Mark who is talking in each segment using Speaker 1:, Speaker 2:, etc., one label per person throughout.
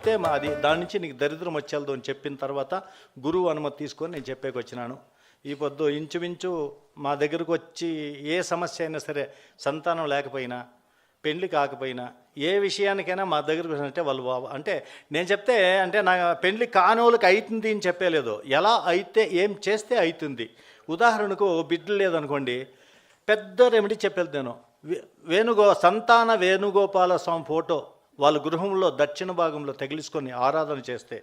Speaker 1: చెప్తే అది దాని నుంచి నీకు దరిద్రం వచ్చేది అని చెప్పిన తర్వాత గురువు అనుమతి తీసుకొని నేను చెప్పేకి వచ్చినాను. ఈ పొద్దు ఇంచుమించు మా దగ్గరకు వచ్చి ఏ సమస్య అయినా సరే, సంతానం లేకపోయినా, పెళ్లి కాకపోయినా, ఏ విషయానికైనా మా దగ్గరకు అంటే వాళ్ళు అంటే నేను చెప్తే అంటే నా పెళ్లి కానోళ్ళకి అవుతుంది అని చెప్పలేదు, ఎలా అయితే ఏం చేస్తే అవుతుంది. ఉదాహరణకు బిడ్డలు లేదనుకోండి, పెద్ద రెమెడీ చెప్పేది నేను. సంతాన వేణుగోపాల స్వామి ఫోటో వాళ్ళ గృహంలో దక్షిణ భాగంలో తగిలిసుకొని ఆరాధన చేస్తే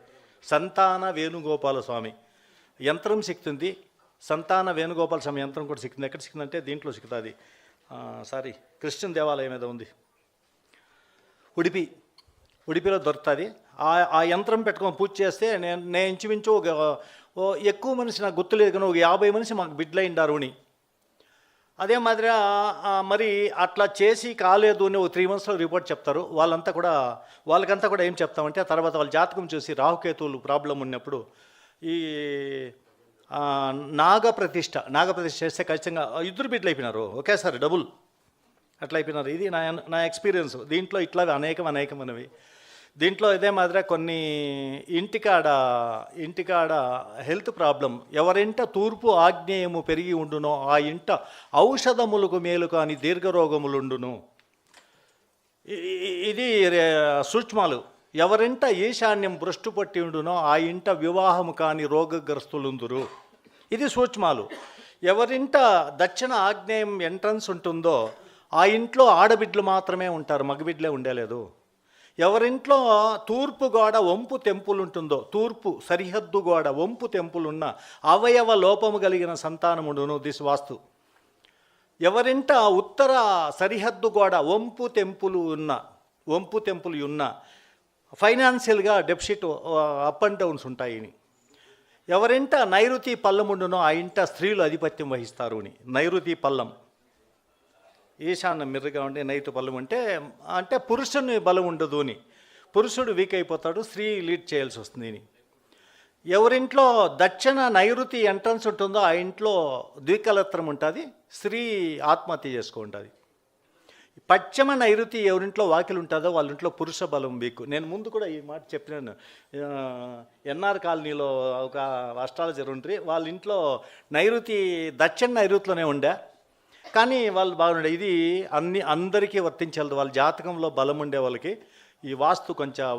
Speaker 1: సంతాన వేణుగోపాల స్వామి యంత్రం సిక్తుంది. సంతాన వేణుగోపాల స్వామి యంత్రం కూడా సిక్కింది. ఎక్కడ సిక్కిందంటే దీంట్లో సిక్కుతుంది. క్రిస్టియన్ దేవాలయం మీద ఉంది, ఉడిపిలో దొరుకుతుంది. ఆ యంత్రం పెట్టుకొని పూజ చేస్తే నేను ఇంచుమించు ఎక్కువ మనిషి నాకు గుర్తులేదు కానీ ఒక 50 మనిషి మాకు బిడ్డలైండారు అని. అదే మాదిరిగా మరి అట్లా చేసి కాలేదు అని ఒక 3 monthsలో రిపోర్ట్ చెప్తారు. వాళ్ళకంతా కూడా ఏం చెప్తామంటే తర్వాత వాళ్ళ జాతకం చూసి రాహుకేతువులు ప్రాబ్లం ఉన్నప్పుడు ఈ నాగప్రతిష్ఠ చేస్తే ఖచ్చితంగా 2 బిడ్డలు అయిపోయినారు ఒకేసారి, డబుల్ అట్లా అయిపోయినారు. ఇది నా ఎక్స్పీరియన్స్. దీంట్లో ఇట్లా అనేకమైనవి. దీంట్లో ఇదే మాదిరిగా కొన్ని ఇంటికాడ హెల్త్ ప్రాబ్లం, ఎవరింట తూర్పు ఆగ్నేయము పెరిగి ఉండునో ఆ ఇంట ఔషధములకు మేలు కాని దీర్ఘరోగములుండును. ఇది సూక్ష్మాలు. ఎవరింట ఈశాన్యం భ్రష్టు పట్టి ఉండునో ఆ ఇంట వివాహము కాని రోగగ్రస్తులుందురు. ఇది సూక్ష్మాలు. ఎవరింట దక్షిణ ఆగ్నేయం ఎంట్రన్స్ ఉంటుందో ఆ ఇంట్లో ఆడబిడ్డలు మాత్రమే ఉంటారు, మగబిడ్డలే ఉండలేదు. ఎవరింట్లో తూర్పు గోడ వంపు తెంపులు ఉంటుందో, తూర్పు సరిహద్దు గోడ వంపు తెంపులున్న అవయవ లోపము కలిగిన సంతానముడును. దిస్ వాస్తు. ఎవరింట ఉత్తర సరిహద్దు గోడ వంపు తెంపులు ఉన్న ఫైనాన్షియల్గా డెఫిసిట్ అప్ అండ్ డౌన్స్ ఉంటాయని. ఎవరింట నైరుతి పల్లముండునో ఆ ఇంట స్త్రీలు ఆధిపత్యం వహిస్తారు అని. నైరుతి పల్లం, ఈశాన్యం మిర్రగా ఉండే నైరుతి పల్లం అంటే పురుషుని బలం ఉండదు అని. పురుషుడు వీక్ అయిపోతాడు, స్త్రీ లీడ్ చేయాల్సి వస్తుంది అని. ఎవరింట్లో దక్షిణ నైరుతి ఎంట్రన్స్ ఉంటుందో ఆ ఇంట్లో ద్వికలత్రం ఉంటుంది, స్త్రీ ఆత్మహత్య చేసుకుంటుంది. పశ్చిమ నైరుతి ఎవరింట్లో వాకిలు ఉంటుందో వాళ్ళ ఇంట్లో పురుష బలం వీక్. నేను ముందు కూడా ఈ మాట చెప్పినాను. ఎన్ఆర్ కాలనీలో ఒక అస్ట్రాలజర్ ఉంటే వాళ్ళ ఇంట్లో దక్షిణ నైరుతిలోనే ఉండే, కానీ వాళ్ళు బాగుండే. ఇది అందరికీ వర్తించలేదు. వాళ్ళ జాతకంలో బలం ఉండే వాళ్ళకి ఈ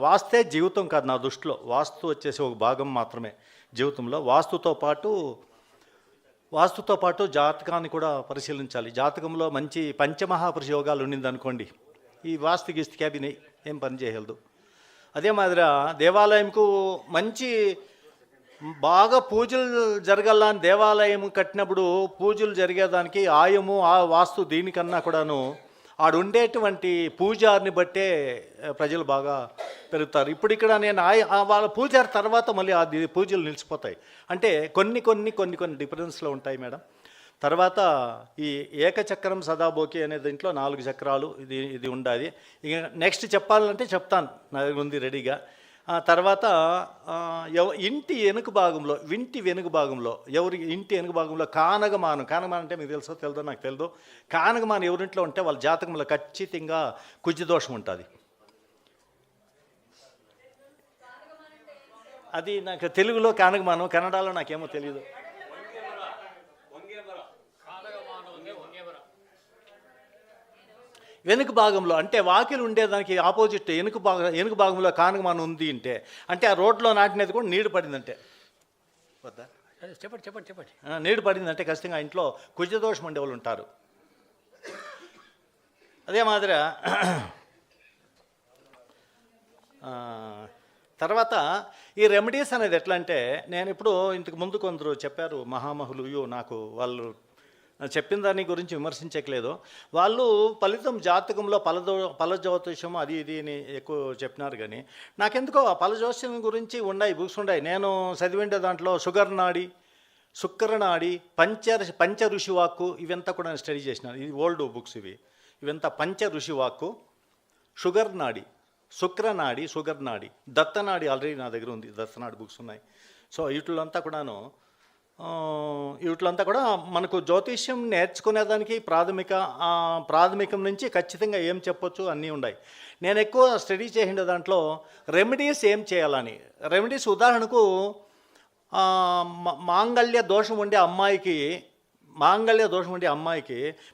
Speaker 1: వాస్తే జీవితం కాదు నా దృష్టిలో. వాస్తు వచ్చేసి ఒక భాగం మాత్రమే జీవితంలో. వాస్తుతో పాటు జాతకాన్ని కూడా పరిశీలించాలి. జాతకంలో మంచి పంచమహాపురుష యోగాలు ఉండింది అనుకోండి, ఈ వాస్తు గీస్తు క్యాబిన్ ఏం పని చేయగలదు. అదే మాదిరిగా దేవాలయంకు మంచి బాగా పూజలు జరగాలని దేవాలయం కట్టినప్పుడు పూజలు జరిగేదానికి ఆయము ఆ వాస్తు దీనికన్నా కూడాను ఆడుండేటువంటి పూజారిని బట్టే ప్రజలు బాగా పెరుగుతారు. ఇప్పుడు ఇక్కడ నేను వాళ్ళ పూజారి తర్వాత మళ్ళీ అది పూజలు నిలిచిపోతాయి. అంటే కొన్ని డిఫరెన్స్లో ఉంటాయి మేడం. తర్వాత ఈ ఏకచక్రం సదాభోకి అనే దీంట్లో 4 చక్రాలు ఇది ఉండాలి. ఇక నెక్స్ట్ చెప్పాలంటే చెప్తాను, నా దగ్గర ఉంది రెడీగా. తర్వాత ఇంటి వెనుక భాగంలో ఎవరి ఇంటి వెనుక భాగంలో కానగమానం అంటే మీకు తెలుసో నాకు తెలియదు. కానగమానం ఎవరింట్లో ఉంటే వాళ్ళ జాతకంలో ఖచ్చితంగా కుజదోషం ఉంటుంది. అది నాకు తెలుగులో కానగమానం, కన్నడలో నాకేమో తెలియదు. వెనుక భాగంలో అంటే వాకిలు ఉండేదానికి ఆపోజిట్ వెనుక భాగంలో కానగమానం ఉంది అంటే ఆ రోడ్లో నాటినది కూడా నీడు పడిందంటే వద్దా చెప్పండి నీడు పడిందంటే ఖచ్చితంగా ఆ ఇంట్లో కుజదోషం ఉండేవాళ్ళు ఉంటారు. అదే మాదిరిగా తర్వాత ఈ రెమెడీస్ అనేది ఎట్లా అంటే, నేను ఇప్పుడు ఇంతకు ముందు కొందరు చెప్పారు మహామహులు, నాకు వాళ్ళు చెప్పిన దాని గురించి విమర్శించట్లేదు. వాళ్ళు ఫలితం జాతకంలో ఫలజ్యోతిషం అది ఇది అని ఎక్కువ చెప్పినారు. కానీ నాకెందుకో ఫలజ్యోతిషం గురించి బుక్స్ ఉన్నాయి. నేను చదివిండే దాంట్లో షుగర్ నాడి, శుక్రనాడి, పంచ ఋషివాక్కు ఇవంతా కూడా నేను స్టడీ చేసినాను. ఇది ఓల్డ్ బుక్స్ ఇవంతా పంచ ఋషివాక్కు, షుగర్ నాడి, శుక్రనాడి, షుగర్ నాడి, దత్తనాడి ఆల్రెడీ నా దగ్గర ఉంది, దత్తనాడి బుక్స్ ఉన్నాయి. సో వీటిలో అంతా కూడాను వీటిలంతా కూడా మనకు జ్యోతిష్యం నేర్చుకునేదానికి ప్రాథమికం నుంచి ఖచ్చితంగా ఏం చెప్పొచ్చు అన్నీ ఉన్నాయి. నేను ఎక్కువ స్టడీ చేసిన దాంట్లో రెమెడీస్ ఏం చేయాలని. రెమెడీస్ ఉదాహరణకు మాంగళ్య దోషం ఉండే అమ్మాయికి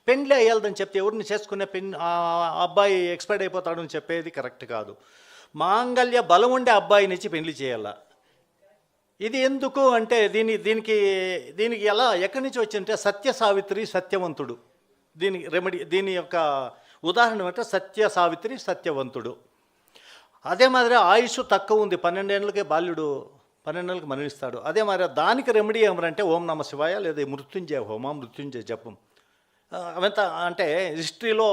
Speaker 1: పెండ్లి అయ్యాలని చెప్తే ఎవరిని చేసుకునే అబ్బాయి ఎక్స్పైర్డ్ అయిపోతాడు అని చెప్పేది కరెక్ట్ కాదు. మాంగళ్య బలం ఉండే అబ్బాయినిచ్చి పెండ్లి చేయాల. ఇది ఎందుకు అంటే దీనికి ఎలా ఎక్కడి నుంచి వచ్చిందంటే సత్య సావిత్రి సత్యవంతుడు. దీని యొక్క ఉదాహరణ అంటే సత్య సావిత్రి సత్యవంతుడు. అదే మాదిరి ఆయుష్ తక్కువ ఉంది, 12 ఏళ్ళకే బాల్యుడు 12 ఏళ్ళకి మరణిస్తాడు. అదే మరి దానికి రెమెడీ ఏమరంటే ఓం నమ శివాయ లేదా మృత్యుంజయ హోమం, మృత్యుంజయ జపం. అవంతా అంటే హిస్టరీలో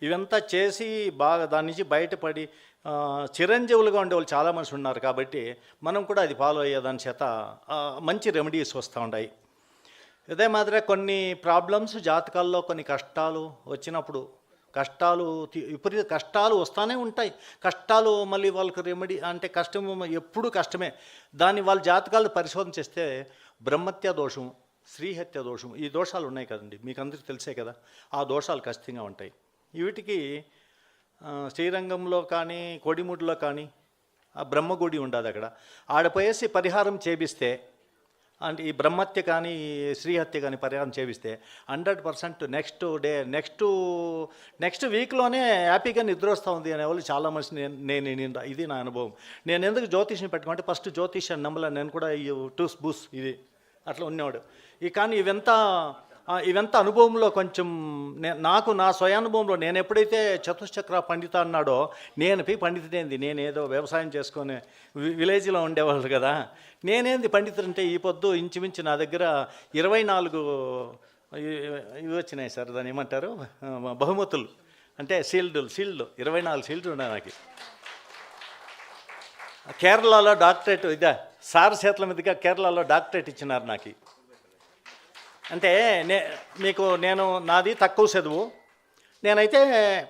Speaker 1: ఇవంతా చేసి బాగా దాని నుంచి బయటపడి చిరంజీవులుగా ఉండేవాళ్ళు చాలా మనిషి ఉన్నారు. కాబట్టి మనం కూడా అది ఫాలో అయ్యేదాని చేత మంచి రెమెడీస్ వస్తూ ఉంటాయి. ఇదే మాదిరిగా కొన్ని ప్రాబ్లమ్స్ జాతకాల్లో కొన్ని కష్టాలు వచ్చినప్పుడు విపరీత కష్టాలు వస్తూనే ఉంటాయి. కష్టాలు మళ్ళీ వాళ్ళకి రెమెడీ అంటే కష్టం ఎప్పుడు కష్టమే. దాన్ని వాళ్ళ జాతకాలు పరిశోధన చేస్తే బ్రహ్మత్య దోషం, శ్రీహత్య దోషం, ఈ దోషాలు ఉన్నాయి కదండి, మీకు అందరికీ తెలిసే కదా. ఆ దోషాలు ఖచ్చితంగా ఉంటాయి. వీటికి శ్రీరంగంలో కానీ కోడిముడిలో కానీ ఆ బ్రహ్మగుడి ఉండదు, అక్కడ ఆడపోయేసి పరిహారం చేపిస్తే అంటే ఈ బ్రహ్మత్య కానీ శ్రీహత్య కానీ పరిహారం చేపిస్తే 100% నెక్స్ట్ వీక్లోనే హ్యాపీగా నిద్ర వస్తూ ఉంది అనేవాళ్ళు చాలా మంది. నేను ఇది నా అనుభవం. నేను ఎందుకు జ్యోతిష్యం పెట్టుకుంటే ఫస్ట్ జ్యోతిష్యాన్ని నమ్మలే, నేను కూడా ఈ టూస్ బూస్ ఇది అట్లా ఉన్నవాడు. కానీ ఇవంతా అనుభవంలో కొంచెం నాకు నా స్వయానుభవంలో నేను ఎప్పుడైతే చతుశ్చక్ర పండిత అన్నాడో నేను పండితుడేంది, నేనేదో వ్యవసాయం చేసుకొని విలేజ్లో ఉండేవాళ్ళు కదా, నేనేంది పండితుడు అంటే ఈ పొద్దు ఇంచుమించు నా దగ్గర 24 ఇవి వచ్చినాయి సార్, దాన్ని ఏమంటారు బహుమతులు అంటే షీల్డ్ 24 షీల్డ్ ఉన్నాయి నాకు. కేరళలో డాక్టరేట్ ఇదే సార్ చేతుల మీదుగా కేరళలో డాక్టరేట్ ఇచ్చినారు నాకు. అంటే నాది తక్కువ చదువు, నేనైతే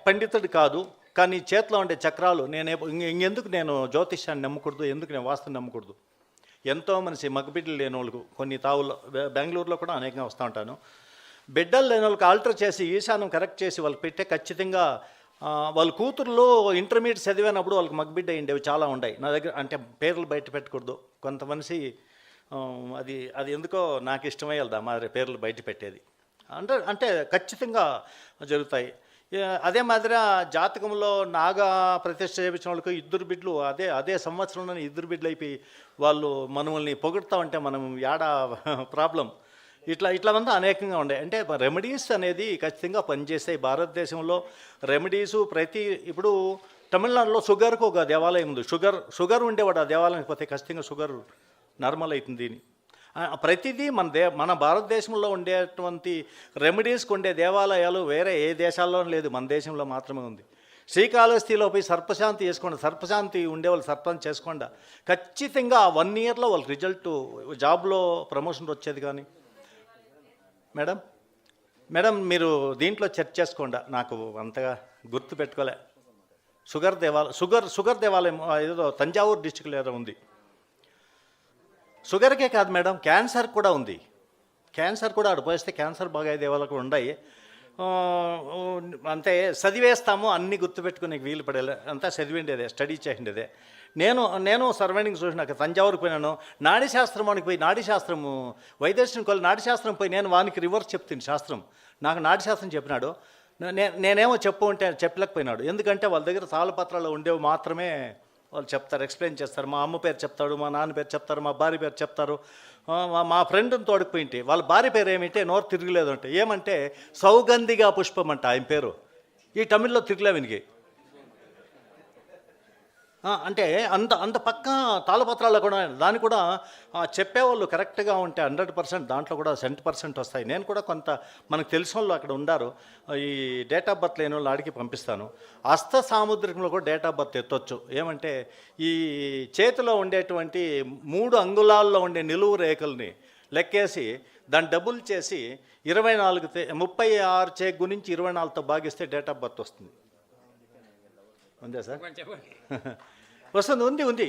Speaker 1: పండితుడు కాదు, కానీ చేతిలో ఉండే చక్రాలు ఇంకెందుకు నేను జ్యోతిష్యాన్ని నమ్మకూడదు, ఎందుకు నేను వాస్తుని నమ్మకూడదు. ఎంతో మనిషి మగబిడ్డలు లేని వాళ్ళకు కొన్ని తావుల్లో బెంగళూరులో కూడా అనేకంగా వస్తూ ఉంటాను. బిడ్డలు లేని వాళ్ళకి ఆల్టర్ చేసి ఈశానం కరెక్ట్ చేసి వాళ్ళకి పెట్టే ఖచ్చితంగా వాళ్ళ కూతుర్లో ఇంటర్మీడియట్ చదివినప్పుడు వాళ్ళకి మగబిడ్డ అయ్యేవి చాలా ఉన్నాయి నా దగ్గర. అంటే పేర్లు బయట పెట్టకూడదు, కొంత మనిషి అది ఎందుకో నాకు ఇష్టమై వెళ్దా మాదిరి పేర్లు బయట పెట్టేది అంటే ఖచ్చితంగా జరుగుతాయి. అదే మాదిరిగా జాతకంలో నాగా ప్రతిష్ఠ చేయించిన వాళ్ళకి 2 బిడ్డలు అదే సంవత్సరంలోనే 2 బిడ్డలు అయిపోయి వాళ్ళు మనల్ని పొగుడుతూ ఉంటే మనం యాడా ప్రాబ్లం ఇట్లా అనేకంగా ఉన్నాయి. అంటే రెమెడీస్ అనేది ఖచ్చితంగా పనిచేస్తాయి భారతదేశంలో. రెమెడీసు ఇప్పుడు తమిళనాడులో షుగర్కు ఒక దేవాలయం ఉంది. షుగర్ ఉండేవాడు ఆ దేవాలయానికి పోతే ఖచ్చితంగా షుగర్ నార్మల్ అవుతుంది. ప్రతిదీ మన భారతదేశంలో ఉండేటువంటి రెమెడీస్కి ఉండే దేవాలయాలు వేరే ఏ దేశాల్లోనూ లేదు, మన దేశంలో మాత్రమే ఉంది. శ్రీకాళహస్తిలో పోయి సర్పశాంతి చేసుకోండి, సర్పశాంతి ఉండేవాళ్ళు సర్పంచ్ చేసుకోండి, ఖచ్చితంగా 1 ఇయర్లో వాళ్ళకి రిజల్ట్ జాబ్లో ప్రమోషన్ వచ్చేది. కానీ మేడం మీరు దీంట్లో చెక్ చేసుకోండి, నాకు అంతగా గుర్తు పెట్టుకోలే. షుగర్ దేవాలయం ఏదో తంజావూరు డిస్టిక్లో ఏదో ఉంది. షుగర్కే కాదు మేడం, క్యాన్సర్ కూడా ఉంది. క్యాన్సర్ కూడా ఆడ పోయిస్తే క్యాన్సర్ బాగా అయ్యే దేవాలయాలు కూడా ఉన్నాయి. అంతే చదివేస్తాము అన్నీ గుర్తుపెట్టుకునే వీలు పడేలే, అంతా చదివిండేదే, స్టడీ చేసిండేదే. నేను సర్వైండింగ్ చూసినాక తంజావూరుకి పోయినాను, నాడీశాస్త్రానికి పోయి నాడీశాస్త్రము వైద్యశ్రీకి వెళ్ళి నాడీశాస్త్రం పోయి నేను వానికి రివర్స్ చెప్తాను శాస్త్రం. నాకు నాడీశాస్త్రం చెప్పినాడు, నేనేమో చెప్పలేకపోయినాడు. ఎందుకంటే వాళ్ళ దగ్గర తాళపత్రాలు ఉండేవి మాత్రమే వాళ్ళు చెప్తారు, ఎక్స్ప్లెయిన్ చేస్తారు. మా అమ్మ పేరు చెప్తాడు, మా నాన్న పేరు చెప్తారు, మా భార్య పేరు చెప్తారు. మా ఫ్రెండ్ని తోడుకుపోయింటే వాళ్ళ భార్య పేరు ఏమిటంటే నోరు తిరగలేదు అంటే ఏమంటే సౌగంధిగా పుష్పం అంట ఆయన పేరు. ఈ తమిళ్లో తిరగలే వినికి. అంటే అంత పక్క తాళపత్రాలు కూడా దాన్ని కూడా చెప్పేవాళ్ళు కరెక్ట్గా ఉంటే 100% దాంట్లో కూడా 100% వస్తాయి. నేను కూడా కొంత మనకు తెలిసిన వాళ్ళు అక్కడ ఉండారు, ఈ డేట్ ఆఫ్ బర్త్ లేని వాళ్ళు ఆడికి పంపిస్తాను. హస్త సాముద్రికంలో కూడా డేట్ ఆఫ్ బర్త్ ఎత్తొచ్చు. ఏమంటే ఈ చేతిలో ఉండేటువంటి 3 అంగుళాల్లో ఉండే నిలువు రేఖల్ని లెక్కేసి దాన్ని డబుల్ చేసి 36 చే గురించి 24తో భాగిస్తే డేట్ ఆఫ్ బర్త్ వస్తుంది. ఉందా సార్? వస్తుంది, ఉంది.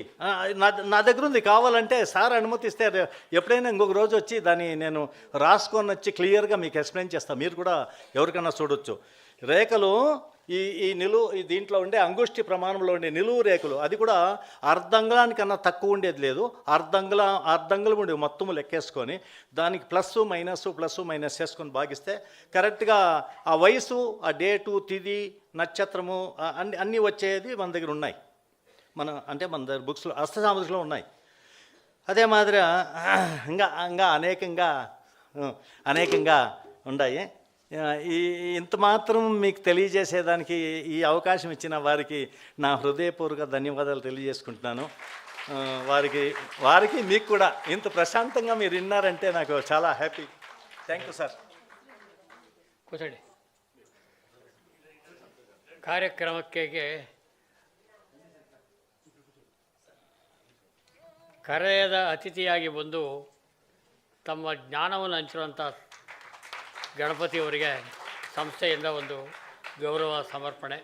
Speaker 1: నా దగ్గర ఉంది. కావాలంటే సార్ అనుమతిస్తే ఎప్పుడైనా ఇంకొక రోజు వచ్చి దాన్ని నేను రాసుకొని వచ్చి క్లియర్గా మీకు ఎక్స్ప్లెయిన్ చేస్తాను. మీరు కూడా ఎవరికైనా చూడొచ్చు. రేఖలు ఈ దీంట్లో ఉండే అంగుష్టి ప్రమాణంలో ఉండే నిలువు రేఖలు, అది కూడా అర్ధంగుళానికన్నా తక్కువ ఉండేది లేదు. అర్ధంగుళం ఉండే మొత్తము లెక్కేసుకొని దానికి ప్లస్ మైనస్ చేసుకొని భాగిస్తే కరెక్ట్గా ఆ వయసు, ఆ డేటు, తిథి, నక్షత్రము అన్నీ వచ్చేది మన దగ్గర ఉన్నాయి. మన దగ్గర బుక్స్లో హస్తసామగ్రిలో ఉన్నాయి. అదే మాదిరిగా ఇంకా అనేకంగా ఉన్నాయి. ఇంత మాత్రం మీకు తెలియజేసేదానికి ఈ అవకాశం ఇచ్చిన వారికి నా హృదయపూర్వక ధన్యవాదాలు తెలియజేసుకుంటున్నాను. వారికి మీకు కూడా ఇంత ప్రశాంతంగా మీరు విన్నారంటే నాకు చాలా హ్యాపీ. Thank you sir.
Speaker 2: ಕೂತ್ಕೊಳ್ಳಿ. ಕಾರ್ಯಕ್ರಮಕ್ಕೆ ಕರೆಯದ ಅತಿಥಿಯಾಗಿ ಬಂದು ತಮ್ಮ ಜ್ಞಾನವನ್ನು ಹಂಚಿರುವಂಥ ಗಣಪತಿಯವರಿಗೆ ಸಂಸ್ಥೆಯಿಂದ ಒಂದು ಗೌರವ ಸಮರ್ಪಣೆ.